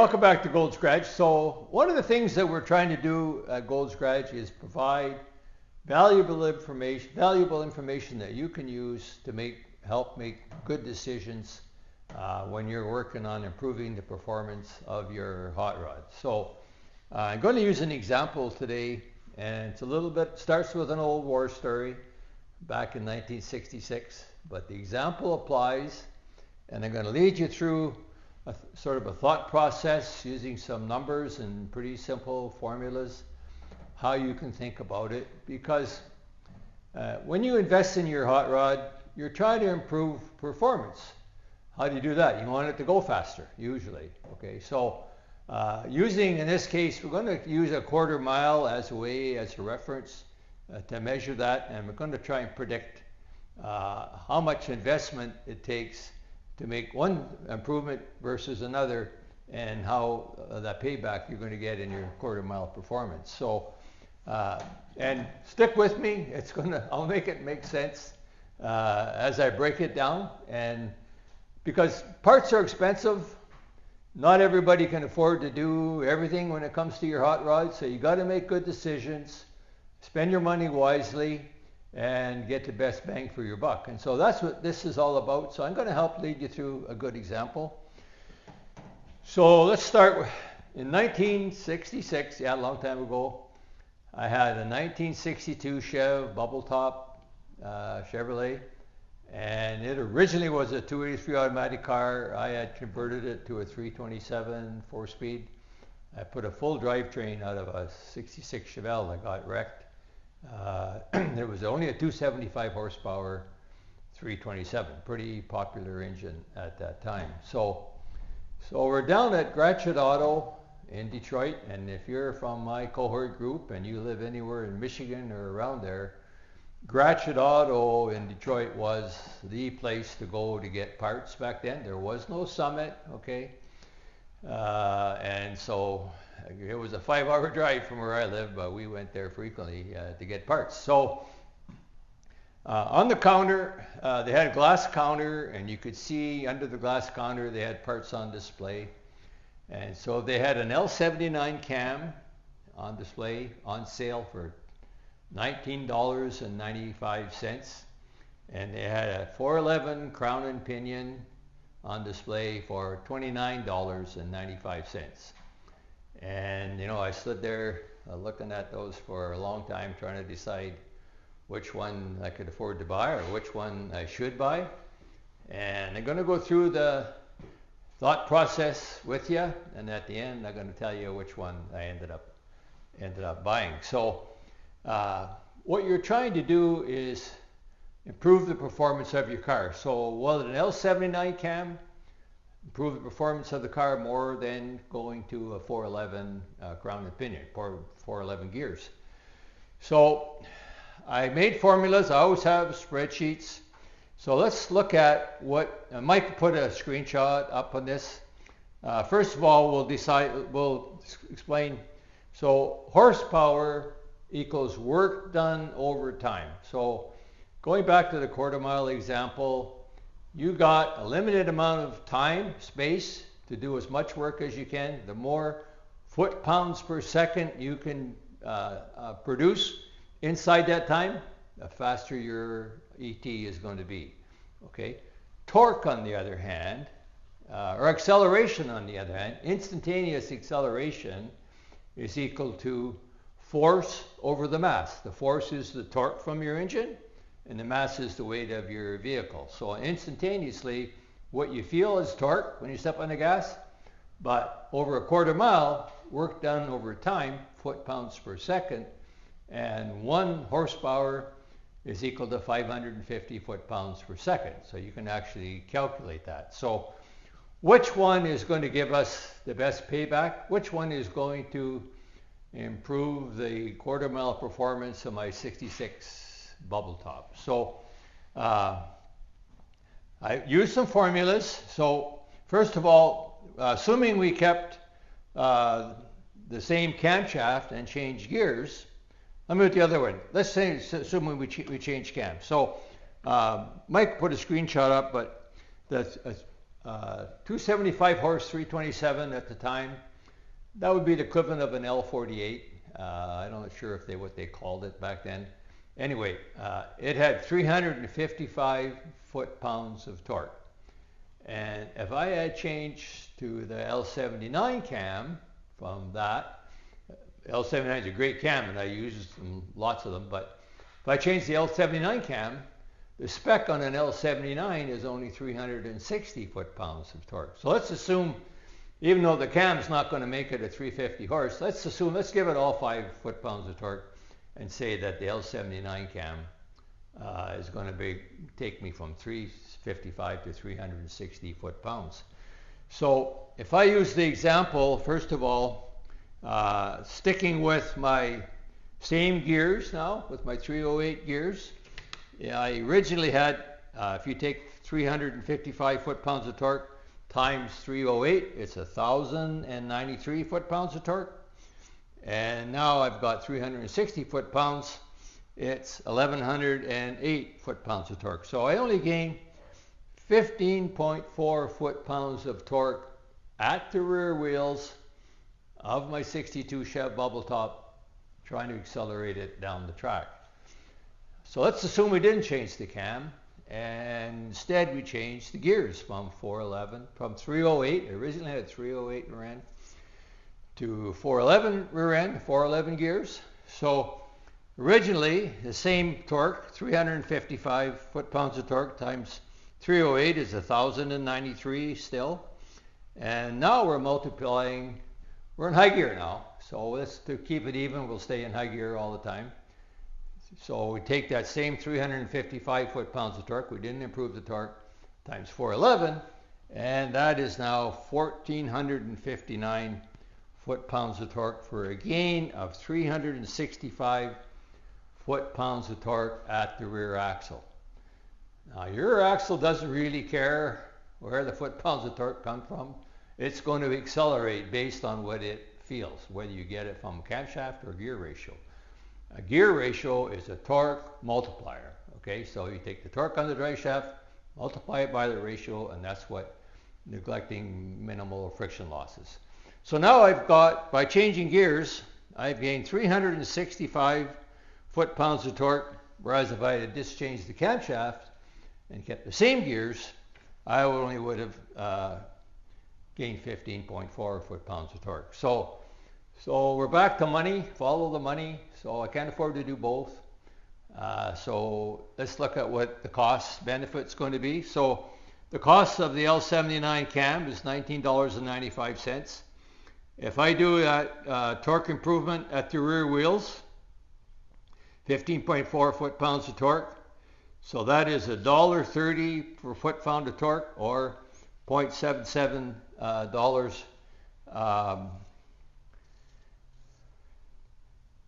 welcome back to Gold Scratch. So one of the things that we're trying to do at Gold Scratch is provide valuable information that you can use to help make good decisions when you're working on improving the performance of your hot rod. So I'm going to use an example today, and it's a little bit, starts with an old war story back in 1966, but the example applies, and I'm going to lead you through sort of a thought process using some numbers and pretty simple formulas, how you can think about it. Because when you invest in your hot rod, you're trying to improve performance. How do you do that? You want it to go faster, usually. Okay, so in this case, we're going to use a quarter mile as a reference to measure that, and we're going to try and predict how much investment it takes to make one improvement versus another, and how that payback you're going to get in your quarter mile performance. So, and stick with me. I'll make it make sense as I break it down. And because parts are expensive, not everybody can afford to do everything when it comes to your hot rod. So you got to make good decisions, spend your money wisely, and get the best bang for your buck. And so that's what this is all about. So I'm going to help lead you through a good example. So let's start with, in 1966, a long time ago, I had a 1962 Chev bubble top Chevrolet, and it originally was a 283 automatic car. I had converted it to a 327 4-speed. I put a full drivetrain out of a 66 Chevelle that got wrecked. There was only a 275 horsepower 327, pretty popular engine at that time. So we're down at Gratiot Auto in Detroit, and if you're from my cohort group and you live anywhere in Michigan or around there, Gratiot Auto in Detroit was the place to go to get parts back then. There was no Summit, okay? And so it was a 5-hour drive from where I live, but we went there frequently to get parts. So on the counter, they had a glass counter, and you could see under the glass counter they had parts on display. And so they had an L79 cam on display, on sale for $19.95. And they had a 411 crown and pinion on display for $29.95. And I stood there looking at those for a long time, trying to decide which one I could afford to buy or which one I should buy. And I'm going to go through the thought process with you, and at the end I'm going to tell you which one I ended up buying. So what you're trying to do is improve the performance of your car. So will an L79 cam improve the performance of the car more than going to a 411 crown and pinion, 411 gears? So I made formulas. I always have spreadsheets. So let's look at what Mike put a screenshot up on this. First of all, we'll explain. So horsepower equals work done over time. So going back to the quarter mile example, you got a limited amount of time, space to do as much work as you can. The more foot-pounds per second you can produce inside that time, the faster your ET is going to be. Okay. Torque, on the other hand, or acceleration on the other hand, instantaneous acceleration is equal to force over the mass. The force is the torque from your engine, and the mass is the weight of your vehicle. So instantaneously, what you feel is torque when you step on the gas, but over a quarter mile, work done over time, foot-pounds per second, and 1 horsepower is equal to 550 foot-pounds per second. So you can actually calculate that. So which one is going to give us the best payback? Which one is going to improve the quarter mile performance of my 66 bubble top? So I used some formulas. So first of all, assuming we kept the same camshaft and changed gears, let me do it the other way. Let's say, assuming we change cams. So Mike put a screenshot up, but 275 horse, 327 at the time. That would be the equivalent of an L48. I'm not sure if what they called it back then. Anyway, it had 355 foot-pounds of torque. And if I had changed to the L79 cam from that, L79 is a great cam and I use lots of them, but if I change the L79 cam, the spec on an L79 is only 360 foot-pounds of torque. So let's assume, even though the cam's not going to make it a 350 horse, let's give it all 5 foot-pounds of torque and say that the L79 cam is going to take me from 355 to 360 foot-pounds. So if I use the example, first of all, sticking with my same gears now, with my 308 gears, I originally had, if you take 355 foot-pounds of torque times 308, it's 1,093 foot-pounds of torque. And now I've got 360 foot-pounds, it's 1,108 foot-pounds of torque. So I only gain 15.4 foot-pounds of torque at the rear wheels of my 62 Chev bubble top, trying to accelerate it down the track. So let's assume we didn't change the cam, and instead we changed the gears from 308, originally had 308 rear end, to 411 rear end, 411 gears. So originally the same torque, 355 foot-pounds of torque times 308 is 1,093 still. And now we're multiplying, we're in high gear now. So to keep it even, we'll stay in high gear all the time. So we take that same 355 foot-pounds of torque, we didn't improve the torque, times 411, and that is now 1,459 foot-pounds of torque for a gain of 365 foot-pounds of torque at the rear axle. Now your rear axle doesn't really care where the foot-pounds of torque come from. It's going to accelerate based on what it feels, whether you get it from camshaft or gear ratio. A gear ratio is a torque multiplier. Okay, so you take the torque on the drive shaft, multiply it by the ratio, and that's what neglecting minimal friction losses. So now I've got, by changing gears, I've gained 365 foot-pounds of torque, whereas if I had just changed the camshaft and kept the same gears, I only would have gained 15.4 foot-pounds of torque. So we're back to money, follow the money. So I can't afford to do both. So let's look at what the cost benefit's going to be. So the cost of the L79 cam is $19.95. If I do that torque improvement at the rear wheels, 15.4 foot-pounds of torque. So that is $1.30 per foot-pound of torque, or $0.77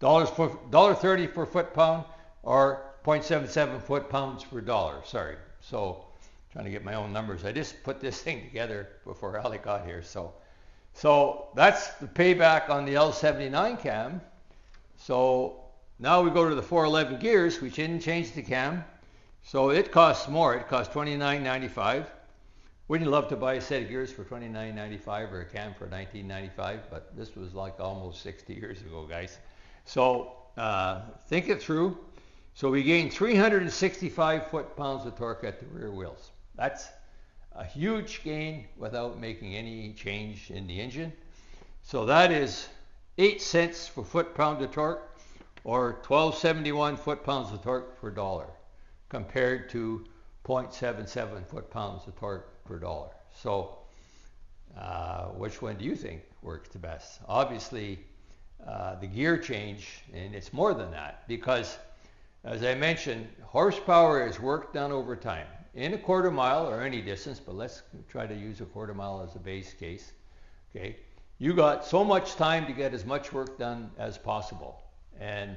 $1.30 per foot-pound, or 0.77 foot-pounds per dollar. Sorry. So trying to get my own numbers. I just put this thing together before Ali got here. So that's the payback on the L79 cam. So now we go to the 411 gears. We didn't change the cam. So it costs more. It costs $29.95. Wouldn't you love to buy a set of gears for $29.95 or a cam for $19.95? But this was like almost 60 years ago, guys. So think it through. So we gained 365 foot-pounds of torque at the rear wheels. That's a huge gain without making any change in the engine. So that is 8 cents per foot-pound of torque, or 12.71 foot-pounds of torque per dollar, compared to 0.77 foot-pounds of torque per dollar. So which one do you think works the best? Obviously, the gear change, and it's more than that, because as I mentioned, horsepower is work done over time. In a quarter mile or any distance, but let's try to use a quarter mile as a base case. Okay, you got so much time to get as much work done as possible, and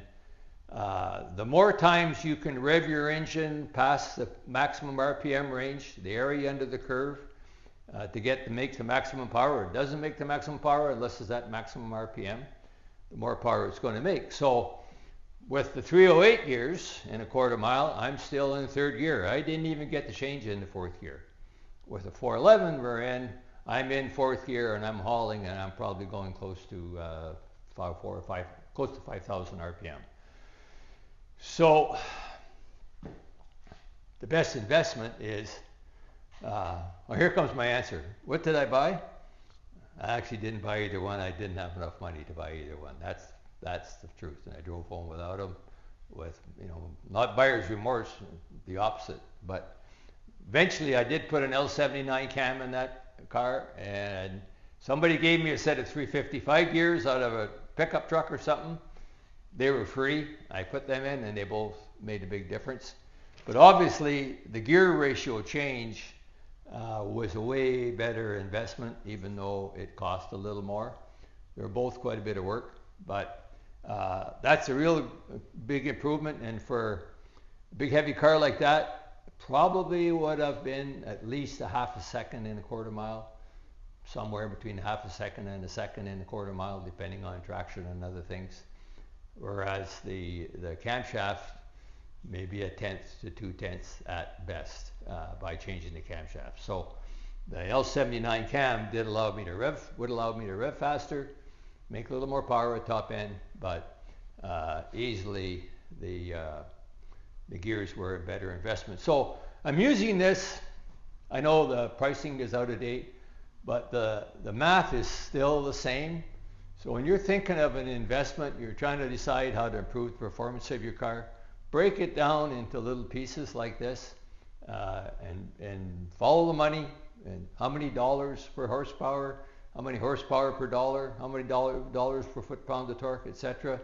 the more times you can rev your engine past the maximum RPM range, the area under the curve, to make the maximum power. It doesn't make the maximum power unless it's at maximum RPM. The more power it's going to make. So with the 308 gears in a quarter mile, I'm still in third gear. I didn't even get to change into fourth gear. with a 411, I'm in fourth gear and I'm hauling, and I'm probably going close to 5,000 RPM. So the best investment is, well, here comes my answer. What did I buy? I actually didn't buy either one. I didn't have enough money to buy either one. That's the truth. And I drove home without them, with, you know, not buyer's remorse, the opposite. But eventually I did put an L79 cam in that car, and somebody gave me a set of 355 gears out of a pickup truck or something. They were free. I put them in and they both made a big difference. But obviously the gear ratio change was a way better investment, even though it cost a little more. They're both quite a bit of work, but that's a real big improvement. And for a big heavy car like that, probably would have been at least a half a second in a quarter mile, somewhere between half a second and a second in a quarter mile, depending on traction and other things. Whereas the camshaft, maybe a tenth to 2/10 at best by changing the camshaft. So the L79 cam would allow me to rev faster, make a little more power at top end, but easily the gears were a better investment. So I'm using this. I know the pricing is out of date, but the math is still the same. So when you're thinking of an investment, you're trying to decide how to improve the performance of your car, break it down into little pieces like this, and follow the money, and how many dollars per horsepower, how many horsepower per dollar, how many dollars per foot-pound of torque, etc.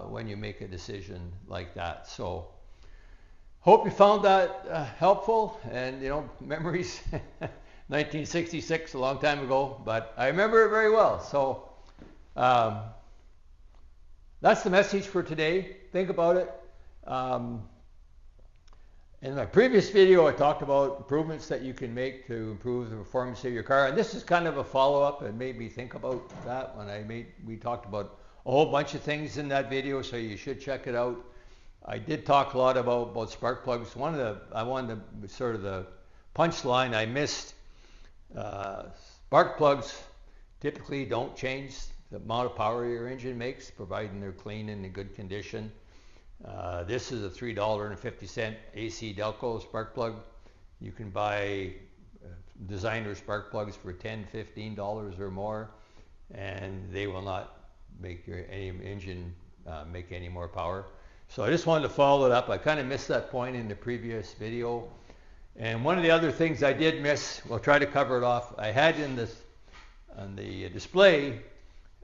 When you make a decision like that. So hope you found that helpful, and you know, memories. 1966, a long time ago, but I remember it very well. So that's the message for today. Think about it. In my previous video, I talked about improvements that you can make to improve the performance of your car, and this is kind of a follow-up, and made me think about that when we talked about a whole bunch of things in that video, so you should check it out. I did talk a lot about spark plugs. I wanted to sort of the punchline. I missed spark plugs typically don't change the amount of power your engine makes, providing they're clean and in good condition. This is a $3.50 AC Delco spark plug. You can buy designer spark plugs for $10, $15 or more, and they will not make any engine make any more power. So I just wanted to follow it up. I kind of missed that point in the previous video. And one of the other things I did miss, we'll try to cover it off. I had on the display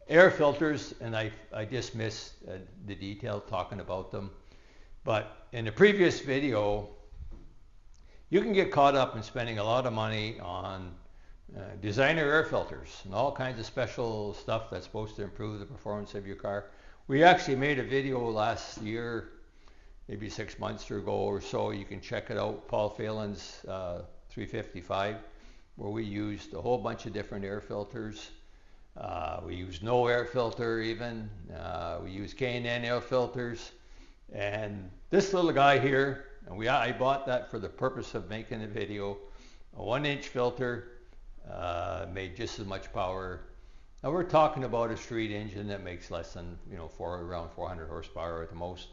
air filters, and I just missed the detail talking about them. But in the previous video, you can get caught up in spending a lot of money on designer air filters and all kinds of special stuff that's supposed to improve the performance of your car. We actually made a video last year, maybe 6 months ago or so. You can check it out, Paul Phelan's 355, where we used a whole bunch of different air filters. We used no air filter even. We used K&N air filters. And this little guy here, and I bought that for the purpose of making a video. A 1-inch filter made just as much power. Now we're talking about a street engine that makes less than, around 400 horsepower at the most.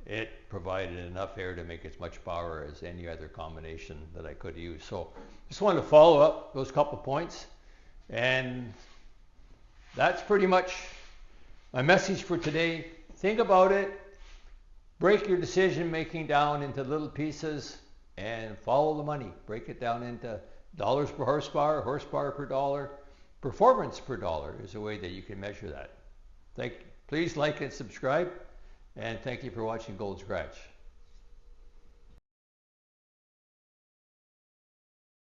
It provided enough air to make as much power as any other combination that I could use. So just wanted to follow up those couple points, and that's pretty much my message for today. Think about it. Break your decision making down into little pieces and follow the money. Break it down into dollars per horsepower, horsepower per dollar, performance per dollar is a way that you can measure that. Please like and subscribe, and thank you for watching Gold Scratch.